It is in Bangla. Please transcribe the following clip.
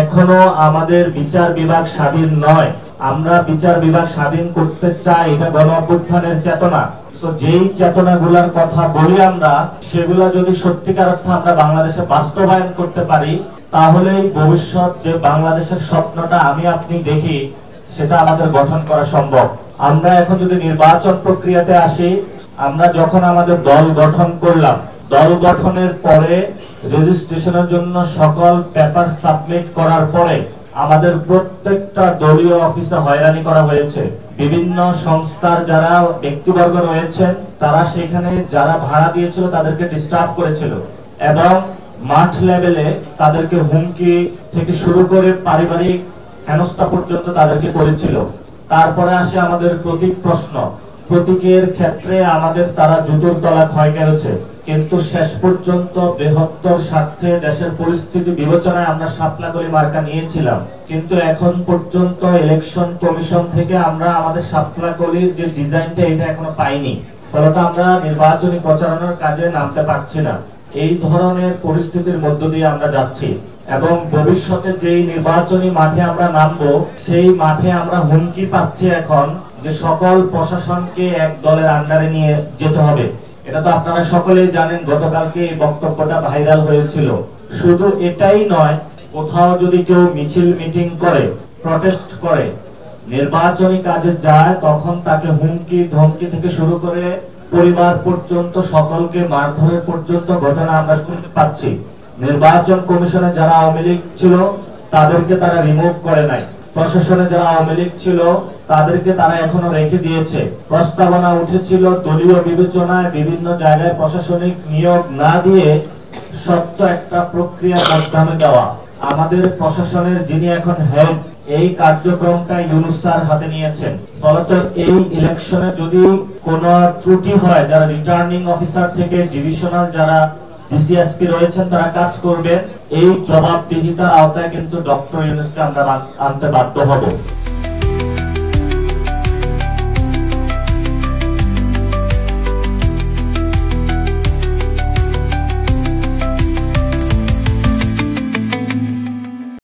এখনো আমাদের বিচার বিভাগ স্বাধীন নয়। আমরা বিচার বিভাগ স্বাধীন করতে চাই, এটা গণ অভ্যুত্থানের চেতনা। যেই চেতনাগুলোর কথা বলি আমরা, সেগুলা যদি সত্যিকার অর্থে আমরা বাংলাদেশে বাস্তবায়ন করতে পারি, তাহলেই ভবিষ্যৎ যে বাংলাদেশের স্বপ্নটা আমি আপনি দেখি, সেটা আমাদের গঠন করা সম্ভব। আমরা এখন যদি নির্বাচন প্রক্রিয়াতে আসি, আমরা যখন আমাদের দল গঠন করলাম, দল গঠনের পরে রেজিস্ট্রেশনের জন্য সকল পেপার সাবমিট করার পরে আমাদের প্রত্যেকটা দলীয় অফিসে হয়রানি করা হয়েছে। বিভিন্ন সংস্থার যারা ব্যক্তিবর্গ রয়েছেন, তারা সেখানে যারা ভাড়া দিয়েছিল তাদেরকে ডিস্টার্ব করেছিল এবং মাঠ লেভেলে তাদেরকে হুমকি থেকে শুরু করে পারিবারিক হেনস্থা পর্যন্ত তাদেরকে করেছিল। তারপরে আসে আমাদের প্রতীক প্রশ্ন। প্রতীকের ক্ষেত্রে আমাদের তারা জুতোর তলা ক্ষয় করেছে, কিন্তু শেষ পর্যন্ত বৃহত্তর স্বার্থে দেশের পরিস্থিতি বিবেচনায় আমরা শাপলাকলি মার্কা নিয়েছিলাম। কিন্তু এখন পর্যন্ত ইলেকশন কমিশন থেকে আমরা আমাদের শাপলাকলির যে ডিজাইনটা, এটা এখনো পাইনি। ফলত আমরা নির্বাচনী প্রচারণার কাজে নামতে পারছি না। এই ধরনের পরিস্থিতির মধ্য দিয়ে আমরা যাচ্ছি এবং ভবিষ্যতে যেই নির্বাচনী মাঠে আমরা নামবো, সেই মাঠে আমরা হুমকি পাচ্ছি এখন যে সকল প্রশাসনকে এক দলের আন্ডারে নিয়ে যেতে হবে। এটা তো আপনারা সকলেই জানেন, গতকালকে এই বক্তব্যটা ভাইরাল হয়েছিল। শুধু এটাই নয়, কোথাও যদি কেউ মিছিল মিটিং করে, প্রটেস্ট করে, নির্বাচনী কাজে যায়, তখন তাকে হুমকি ধমকি থেকে শুরু করে পরিবার পর্যন্ত সকলকে মারধরের পর্যন্ত ঘটনা আমরা শুনতে পাচ্ছি। নির্বাচন কমিশনে যারা আওয়ামী লীগ ছিল তাদেরকে তারা রিমুভ করে নাই, প্রশাসনে যারা আওয়ামী লীগ ছিল তাদেরকে তারা এখনো রেখে দিয়েছে। প্রস্তাবনা উঠেছিল দলীয় বিবেচনায় বিভিন্ন জায়গায় প্রশাসনিক নিয়োগ না দিয়ে স্বচ্ছ একটা প্রক্রিয়ার মাধ্যমে দেওয়া। আমাদের প্রশাসনের যিনি এখন হেড, এই কার্যক্রমটা ইউনূস স্যার হাতে নিয়েছেন। ফলত এই ইলেকশনে যদি কোনো ত্রুটি হয়, যারা রিটার্নিং অফিসার থেকে ডিভিশনাল যারা ডিসিএসপি রয়েছেন তারা কাজ করবেন। এই জবাবদিহিতার আওতায় কিন্তু ডক্টর ইউনূসকে আমরা আনতে বাধ্য হব।